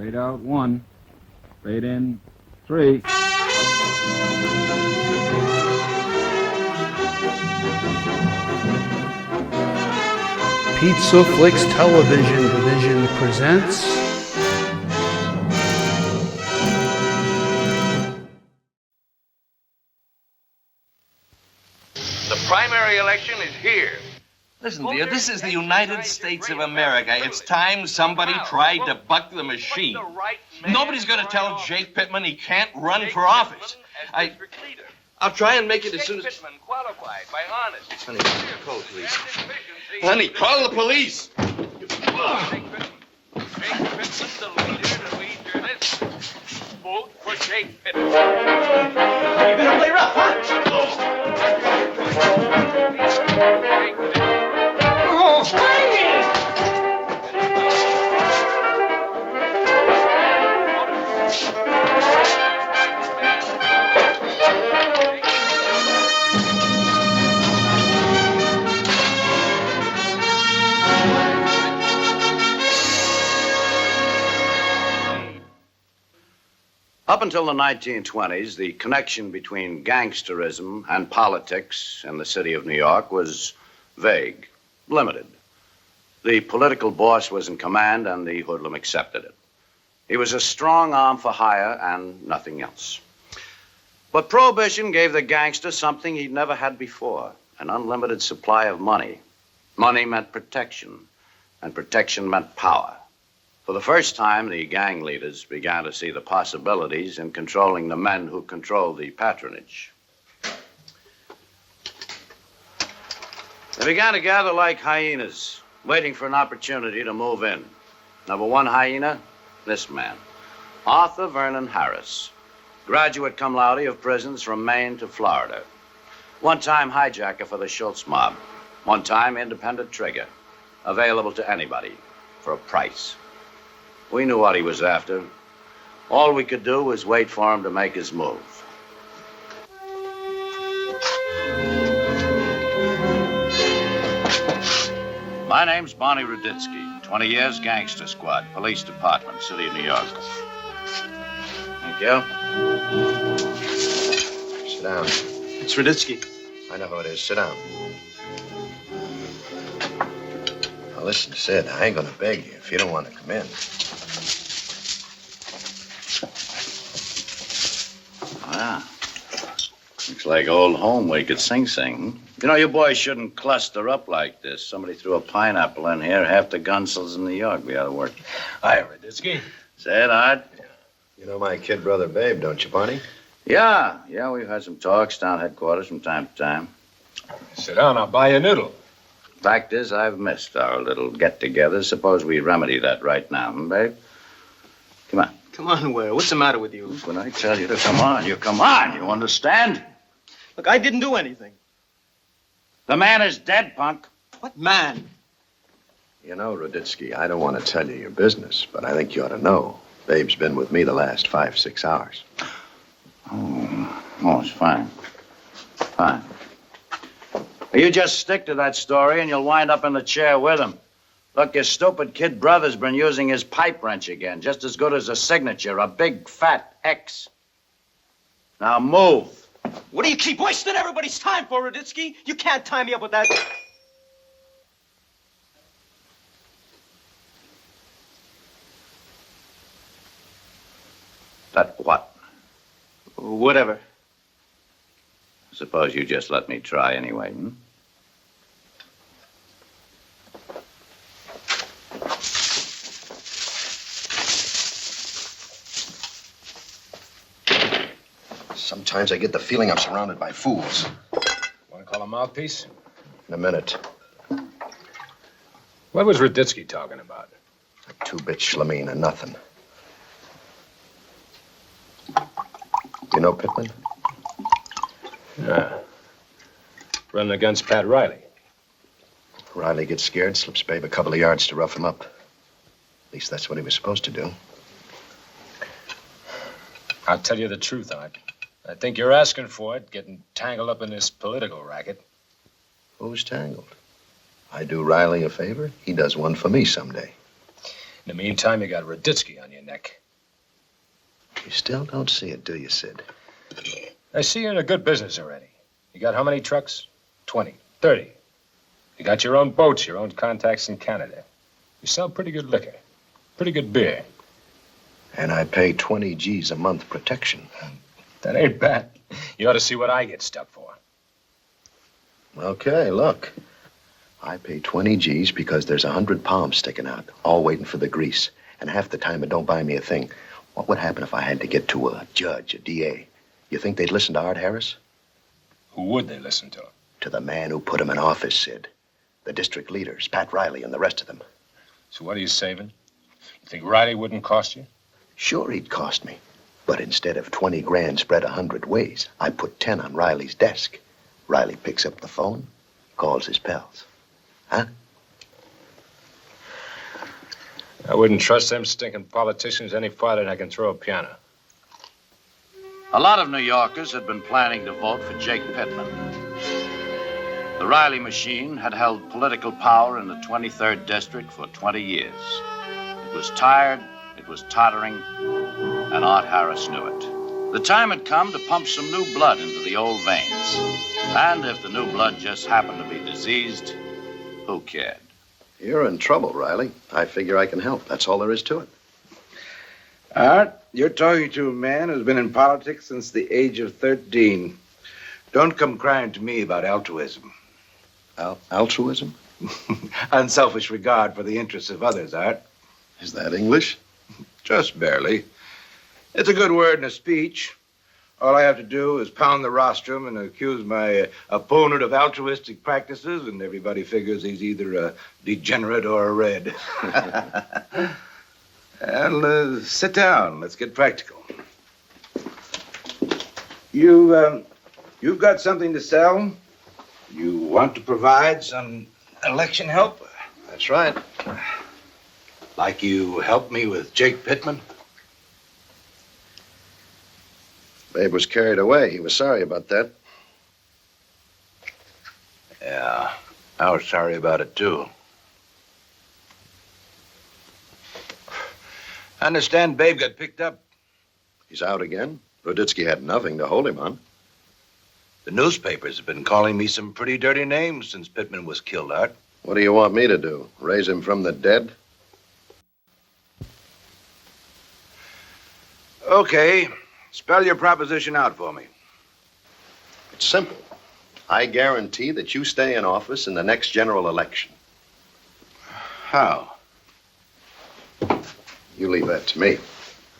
Fade out 1. Fade in 3. Pizza Flicks Television Division presents the primary election is here. Listen, dear, this is the United States of America. It's time somebody tried to buck the machine. Nobody's going to tell Jake Pittman he can't run for office. I'll try and make it as soon as... Pittman qualified by honest. Honey, call the police. Honey, call the police. Jake Pittman, the leader to lead through this. Vote for Jake Pittman. You better play rough, huh? Up until the 1920s, the connection between gangsterism and politics in the city of New York was vague, limited. The political boss was in command, and the hoodlum accepted it. He was a strong arm for hire and nothing else. But Prohibition gave the gangster something he'd never had before, an unlimited supply of money. Money meant protection, and protection meant power. For the first time, the gang leaders began to see the possibilities in controlling the men who controlled the patronage. They began to gather like hyenas, waiting for an opportunity to move in. Number 1 hyena, this man, Arthur Vernon Harris, graduate cum laude of prisons from Maine to Florida. One-time hijacker for the Schultz mob. One-time independent trigger, available to anybody for a price. We knew what he was after. All we could do was wait for him to make his move. My name's Barney Ruditsky. 20 years, Gangster Squad, Police Department, City of New York. Thank you. Sit down. It's Ruditsky. I know who it is. Sit down. Now, listen, Sid, I ain't gonna beg you if you don't want to come in. Ah. Looks like old home week at Sing Sing. You know, you boys shouldn't cluster up like this. Somebody threw a pineapple in here, half the gunsels in New York be out of work. Hi, Ruditsky. Say it, Art. You know my kid brother Babe, don't you, Barney? Yeah, we've had some talks down headquarters from time to time. Sit down, I'll buy you a noodle. Fact is, I've missed our little get-together. Suppose we remedy that right now, babe? Come on. Come on, where? What's the matter with you? When I tell you to come on, you come on. You understand? Look, I didn't do anything. The man is dead, punk. What man? You know, Ruditsky, I don't want to tell you your business, but I think you ought to know. Babe's been with me the last 5-6 hours. Oh, it's fine. Fine. You just stick to that story and you'll wind up in the chair with him. Look, your stupid kid brother's been using his pipe wrench again, just as good as a signature, a big fat X. Now move. What do you keep wasting everybody's time for, Ruditsky? You can't tie me up with that. That what? Whatever. Suppose you just let me try anyway, hmm? Sometimes I get the feeling I'm surrounded by fools. Want to call a mouthpiece? In a minute. What was Ruditsky talking about? A 2-bit schlemine and nothing. You know Pittman? Yeah. Running against Pat Reilly. Riley gets scared, slips Babe a couple of yards to rough him up. At least that's what he was supposed to do. I'll tell you the truth, Art. I think you're asking for it, getting tangled up in this political racket. Who's tangled? I do Riley a favor, he does one for me someday. In the meantime, you got Ruditsky on your neck. You still don't see it, do you, Sid? I see you're in a good business already. You got how many trucks? 20, 30. You got your own boats, your own contacts in Canada. You sell pretty good liquor, pretty good beer. And I pay 20 G's a month protection. That ain't bad. You ought to see what I get stuck for. Okay, look. I pay 20 G's because there's 100 palms sticking out, all waiting for the grease. And half the time it don't buy me a thing. What would happen if I had to get to a judge, a DA? You think they'd listen to Art Harris? Who would they listen to? To the man who put him in office, Sid. The district leaders, Pat Reilly and the rest of them. So what are you saving? You think Riley wouldn't cost you? Sure, he'd cost me. But instead of 20 grand spread 100 ways, I put 10 on Riley's desk. Reilly picks up the phone, calls his pals. Huh? I wouldn't trust them stinking politicians any farther than I can throw a piano. A lot of New Yorkers had been planning to vote for Jake Pittman. The Reilly machine had held political power in the 23rd District for 20 years. It was tired, it was tottering, and Art Harris knew it. The time had come to pump some new blood into the old veins. And if the new blood just happened to be diseased, who cared? You're in trouble, Reilly. I figure I can help. That's all there is to it. Art, you're talking to a man who's been in politics since the age of 13. Don't come crying to me about altruism. Altruism? Unselfish regard for the interests of others, Art. Is that English? Just barely. It's a good word in a speech. All I have to do is pound the rostrum and accuse my opponent of altruistic practices, and everybody figures he's either a degenerate or a red. Well, sit down. Let's get practical. You've got something to sell? You want to provide some election help? That's right. Like you helped me with Jake Pittman? Babe was carried away. He was sorry about that. Yeah, I was sorry about it, too. I understand Babe got picked up. He's out again. Ruditsky had nothing to hold him on. The newspapers have been calling me some pretty dirty names since Pittman was killed, Art. What do you want me to do? Raise him from the dead? Okay, spell your proposition out for me. It's simple. I guarantee that you stay in office in the next general election. How? You leave that to me.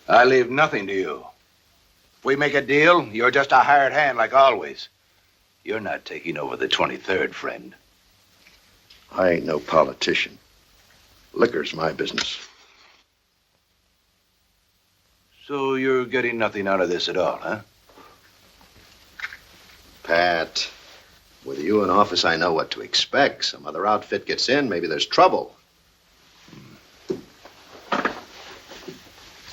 I leave nothing to you. If we make a deal, you're just a hired hand like always. You're not taking over the 23rd, friend. I ain't no politician. Liquor's my business. So you're getting nothing out of this at all, huh? Pat, with you in office, I know what to expect. Some other outfit gets in, maybe there's trouble.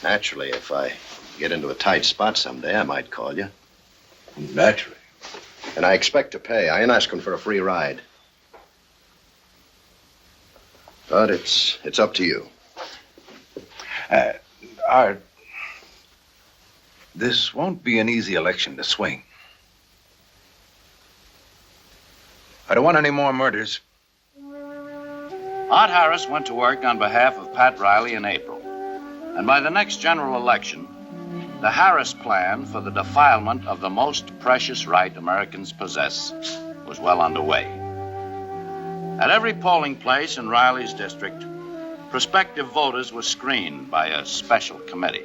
Naturally, if I get into a tight spot someday, I might call you. Naturally. And I expect to pay. I ain't asking for a free ride. But it's up to you. Art, this won't be an easy election to swing. I don't want any more murders. Art Harris went to work on behalf of Pat Reilly in April. And by the next general election, the Harris plan for the defilement of the most precious right Americans possess was well underway. At every polling place in Reilly's district, prospective voters were screened by a special committee.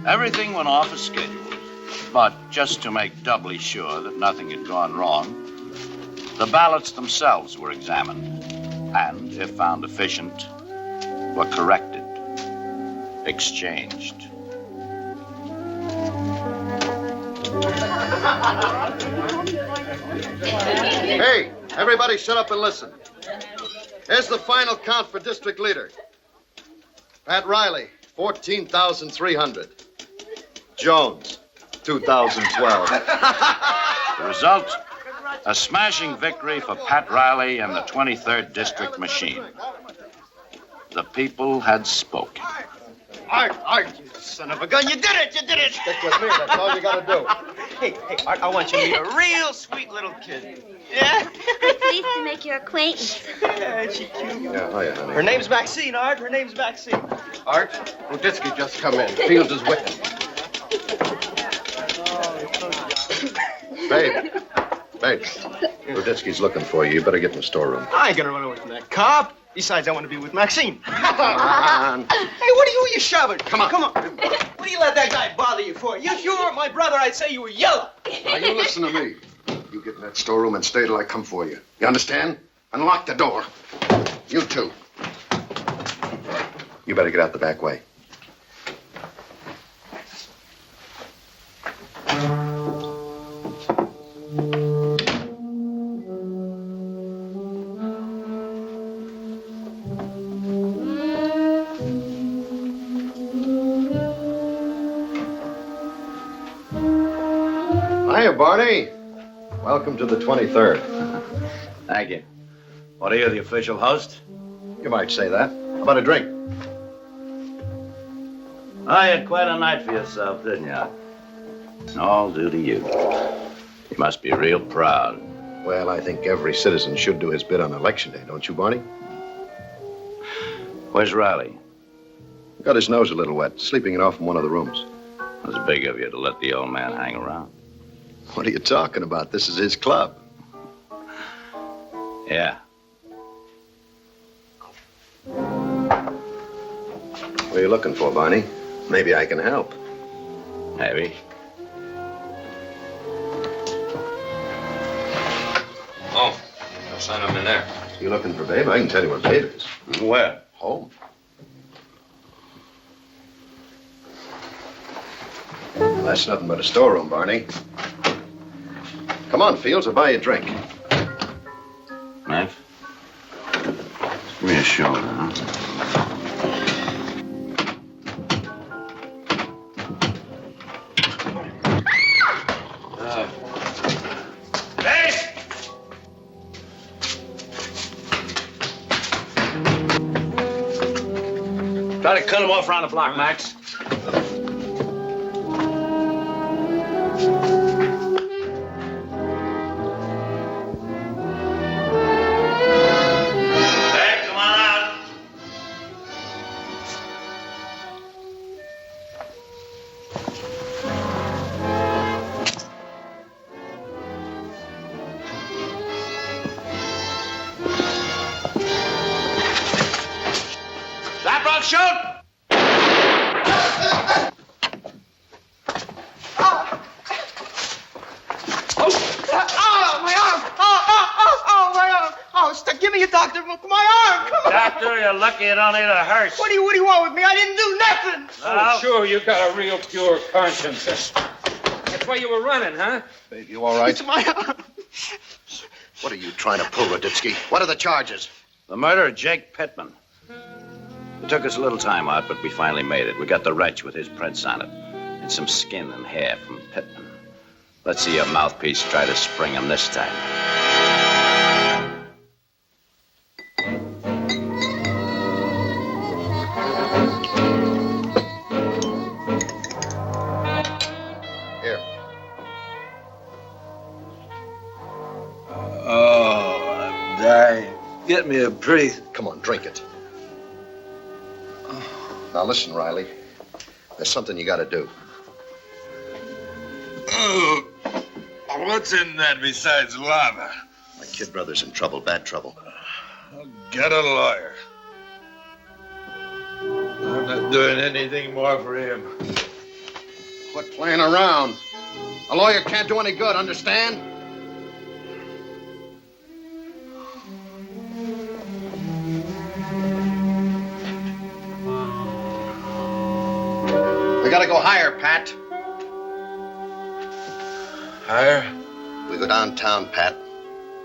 Everything went off as scheduled, but just to make doubly sure that nothing had gone wrong, the ballots themselves were examined, and, if found efficient, were corrected, exchanged. Hey, everybody shut up and listen. Here's the final count for district leader. Pat Reilly, 14,300. Jones, 2012. The result, a smashing victory for Pat Reilly and the 23rd District machine. The people had spoken. Art, you son of a gun. You did it. Stick with me, that's all you gotta do. Hey, Art, I want you to meet a real sweet little kid. Yeah? I'm pleased to make your acquaintance. Yeah, ain't she cute? Yeah, hiya, honey. Her name's Maxine, Art. Her name's Maxine. Art, Ruditsky just come in. Fields is with him. Babe. Ruditsky's looking for you. You better get in the storeroom. I ain't gonna run away from that cop. Besides, I want to be with Maxine. Come on. Hey, what are you shoving? Come on. What do you let that guy bother you for? If you weren't my brother, I'd say you were yellow. Now, you listen to me. You get in that storeroom and stay till I come for you. You understand? And lock the door. You too. You better get out the back way. Hiya, Barney. Welcome to the 23rd. Thank you. What are you, the official host? You might say that. How about a drink? Oh, you had quite a night for yourself, didn't you? All due to you. You must be real proud. Well, I think every citizen should do his bit on election day, don't you, Barney? Where's Riley? Got his nose a little wet, sleeping it off in one of the rooms. It was big of you to let the old man hang around. What are you talking about? This is his club. Yeah. What are you looking for, Barney? Maybe I can help. Maybe. Oh, no sign of him in there. You looking for Babe? I can tell you where Babe is. Where? Home. That's nothing but a storeroom, Barney. Come on, Fields, I'll buy you a drink. Knife? Give me a shoulder, huh? Try to cut him off around the block, Max. Hey, come on out. That broke, shoot! My arm! My arm! Oh, give me a doctor for my arm! Come on! Doctor, you're lucky you don't need a hearse. What do you want with me? I didn't do nothing! Oh, sure, you got a real pure conscience. That's why you were running, huh? Babe, you all right? It's my arm. What are you trying to pull, Ruditsky? What are the charges? The murder of Jake Pittman. It took us a little time out, but we finally made it. We got the wretch with his prints on it. And some skin and hair from Pittman. Let's see your mouthpiece try to spring him this time. Here. Oh, I'm dying. Get me a pretty... Come on, drink it. Now listen, Riley. There's something you gotta do. Oh, what's in that besides lava? My kid brother's in trouble, bad trouble. Get a lawyer. I'm not doing anything more for him. Quit playing around. A lawyer can't do any good, understand? We gotta go higher, Pat. Higher? We go downtown, Pat.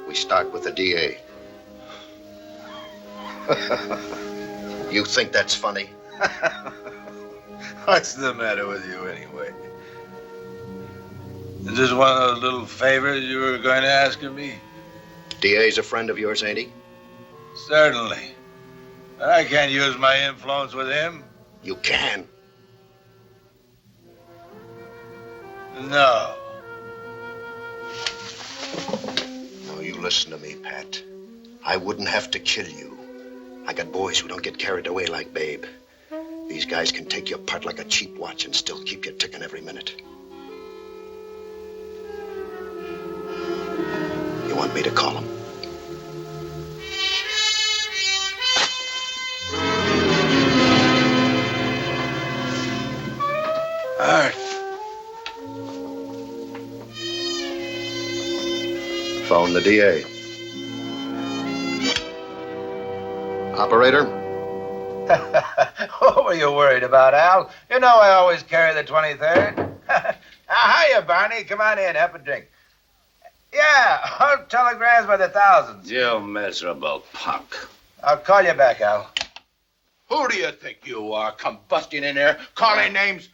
We start with the DA. You think that's funny? What's the matter with you, anyway? Is this one of those little favors you were going to ask of me? DA's a friend of yours, ain't he? Certainly. But I can't use my influence with him. You can. No. Now, you listen to me, Pat. I wouldn't have to kill you. I got boys who don't get carried away like Babe. These guys can take you apart like a cheap watch and still keep you ticking every minute. You want me to call them? Art. Phone the DA. Operator? What were you worried about, Al? You know I always carry the 23rd. Hiya, Barney. Come on in. Have a drink. Yeah, telegrams by the thousands. You miserable punk. I'll call you back, Al. Who do you think you are, combusting in there, calling names?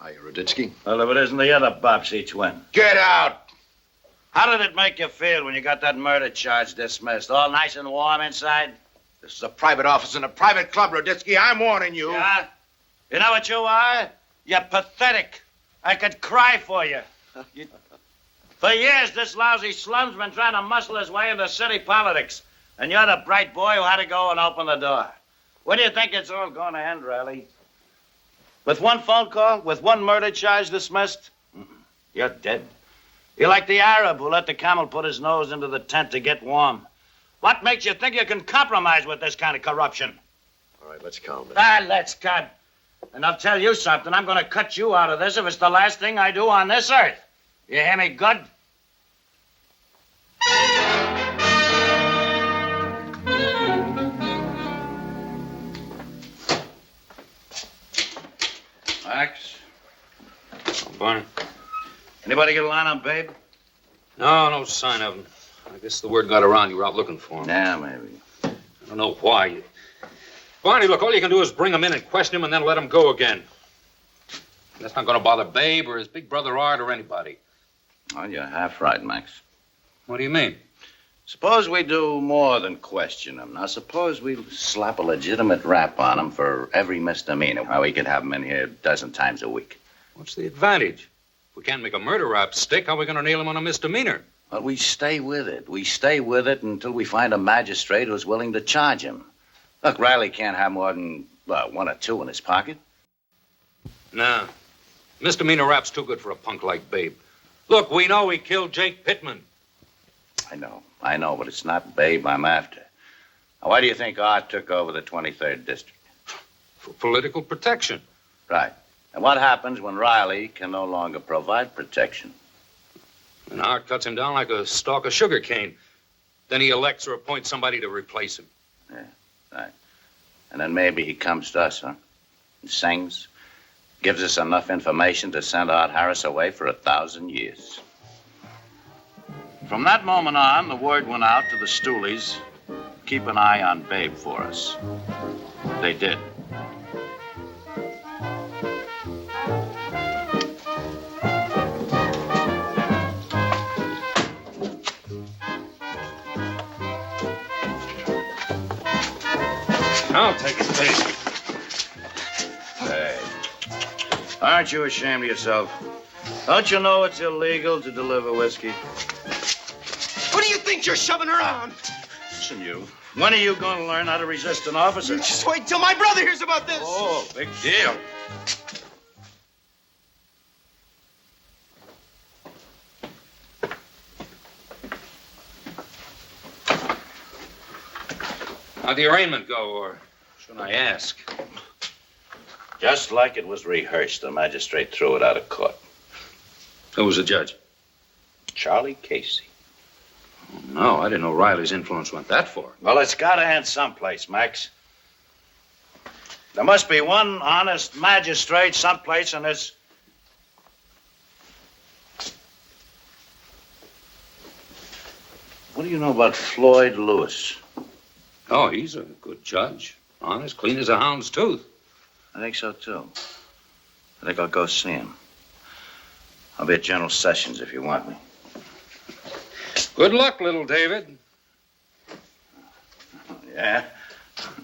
Hiya, Ruditsky. Well, if it isn't the other bops each win. Get out! How did it make you feel when you got that murder charge dismissed? All nice and warm inside? This is a private office in a private club, Ruditsky. I'm warning you. Yeah? You know what you are? You're pathetic. I could cry for you. For years, this lousy slum's been trying to muscle his way into city politics. And you're the bright boy who had to go and open the door. Where do you think it's all going to end, Reilly? With one phone call? With one murder charge dismissed? You're dead. You're like the Arab who let the camel put his nose into the tent to get warm. What makes you think you can compromise with this kind of corruption? All right, let's calm down. Let's cut. And I'll tell you something. I'm going to cut you out of this if it's the last thing I do on this earth. You hear me good? Max? Barney? Anybody get a line on Babe? No sign of him. I guess the word got around you were out looking for him. Yeah, maybe. I don't know why. Barney, look, all you can do is bring him in and question him and then let him go again. That's not going to bother Babe or his big brother Art or anybody. Well, you're half right, Max. What do you mean? Suppose we do more than question him. Now, suppose we slap a legitimate rap on him for every misdemeanor. Well, we could have him in here a dozen times a week. What's the advantage? If we can't make a murder rap stick, how are we going to nail him on a misdemeanor? Well, we stay with it. We stay with it until we find a magistrate who's willing to charge him. Look, Reilly can't have more than, one or two in his pocket. Nah. Misdemeanor rap's too good for a punk like Babe. Look, we know he killed Jake Pittman. I know, but it's not Babe I'm after. Now, why do you think Art took over the 23rd District? For political protection. Right. And what happens when Reilly can no longer provide protection? And Art cuts him down like a stalk of sugar cane. Then he elects or appoints somebody to replace him. Yeah, right. And then maybe he comes to us, huh? And sings, gives us enough information to send Art Harris away for 1,000 years. From that moment on, the word went out to the stoolies, keep an eye on Babe for us. They did. I'll take his base. Hey, aren't you ashamed of yourself? Don't you know it's illegal to deliver whiskey? What do you think you're shoving around? Listen, you. When are you going to learn how to resist an officer? Just wait till my brother hears about this. Oh, big deal. How'd the arraignment go, or should I ask? Just like it was rehearsed, the magistrate threw it out of court. Who was the judge? Charlie Casey. Oh, no, I didn't know Riley's influence went that far. Well, it's got to end someplace, Max. There must be one honest magistrate someplace in this. What do you know about Floyd Lewis? Oh, he's a good judge. Honest, clean as a hound's tooth. I think so, too. I think I'll go see him. I'll be at General Sessions if you want me. Good luck, little David. Yeah?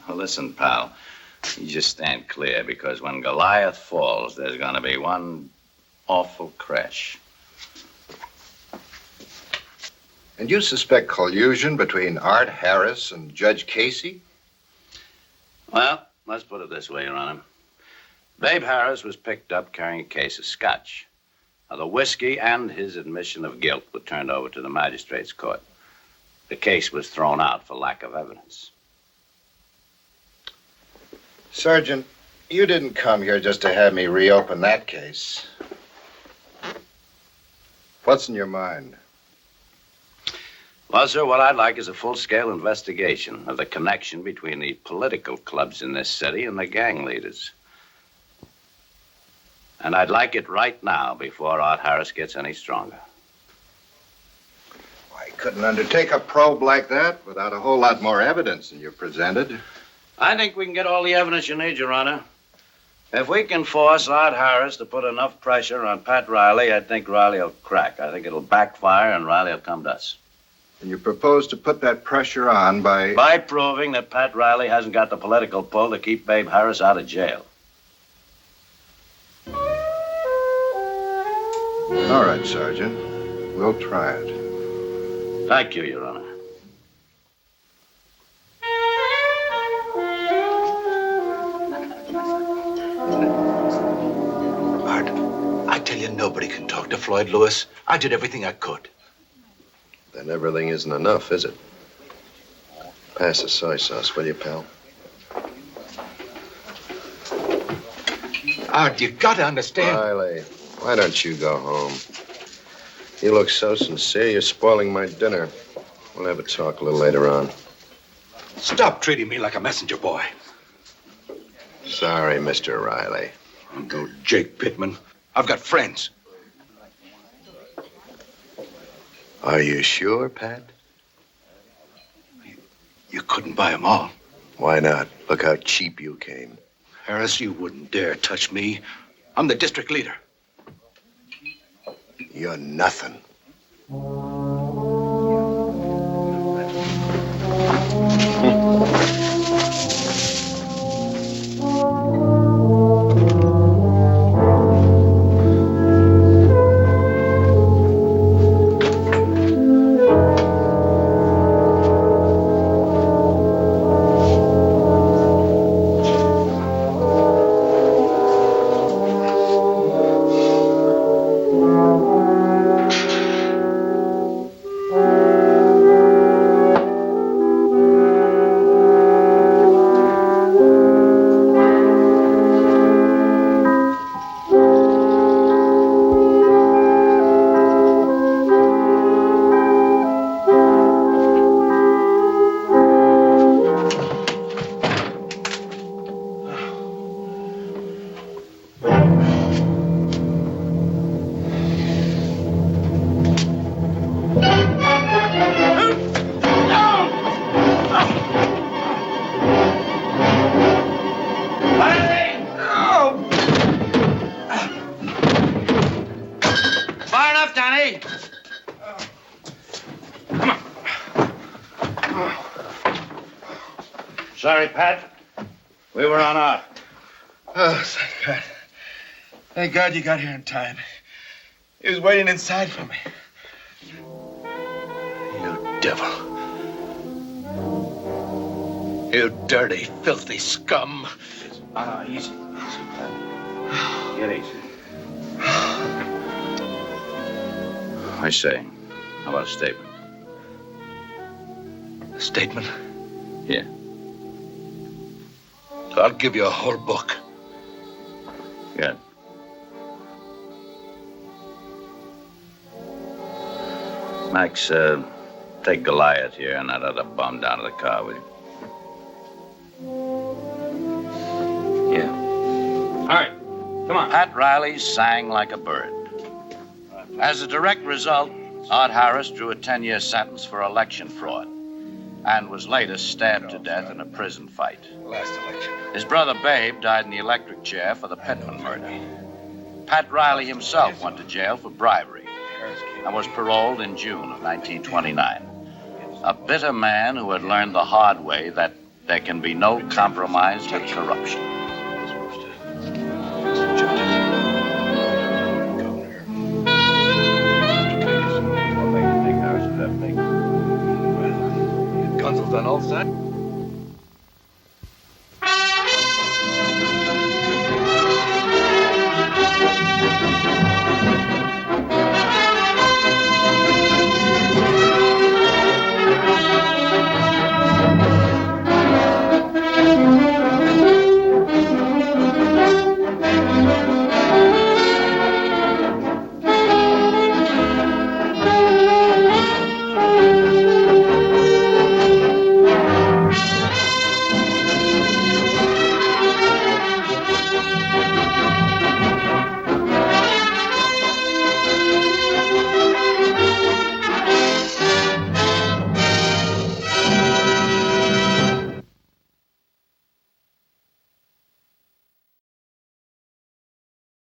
Well, listen, pal. You just stand clear, because when Goliath falls, there's going to be one awful crash. And you suspect collusion between Art Harris and Judge Casey? Well, let's put it this way, Your Honor. Babe Harris was picked up carrying a case of scotch. Now, the whiskey and his admission of guilt were turned over to the magistrate's court. The case was thrown out for lack of evidence. Sergeant, you didn't come here just to have me reopen that case. What's in your mind? Well, sir, what I'd like is a full-scale investigation of the connection between the political clubs in this city and the gang leaders. And I'd like it right now before Art Harris gets any stronger. I couldn't undertake a probe like that without a whole lot more evidence than you presented. I think we can get all the evidence you need, Your Honor. If we can force Art Harris to put enough pressure on Pat Reilly, I think Reilly will crack. I think it'll backfire and Reilly will come to us. And you propose to put that pressure on by... By proving that Pat Reilly hasn't got the political pull to keep Babe Harris out of jail. All right, Sergeant. We'll try it. Thank you, Your Honor. Art, I tell you, nobody can talk to Floyd Lewis. I did everything I could. Then everything isn't enough, is it? Pass the soy sauce, will you, pal? Art, you gotta understand. Riley, why don't you go home? You look so sincere, you're spoiling my dinner. We'll have a talk a little later on. Stop treating me like a messenger boy. Sorry, Mr. Riley. I'm no Jake Pittman. I've got friends. Are you sure, Pat? You couldn't buy them all. Why not? Look how cheap you came. Harris, you wouldn't dare touch me. I'm the district leader. You're nothing. Sorry, Pat. We were on Art. Oh, thank God. Thank God you got here in time. He was waiting inside for me. You devil. You dirty, filthy scum. Easy. Easy, Pat. Get easy. I say, how about a statement? A statement? Yeah. I'll give you a whole book. Good. Max, take Goliath here and that other bum down to the car, will you? Yeah. All right. Come on. Pat Reilly sang like a bird. As a direct result, Art Harris drew a 10-year sentence for election fraud. and was later stabbed to death in a prison fight. Last election. His brother Babe died in the electric chair for the Pittman murder. Pat Reilly himself went to jail for bribery and was paroled in June of 1929. A bitter man who had learned the hard way that there can be no compromise with corruption. Guns on all sides.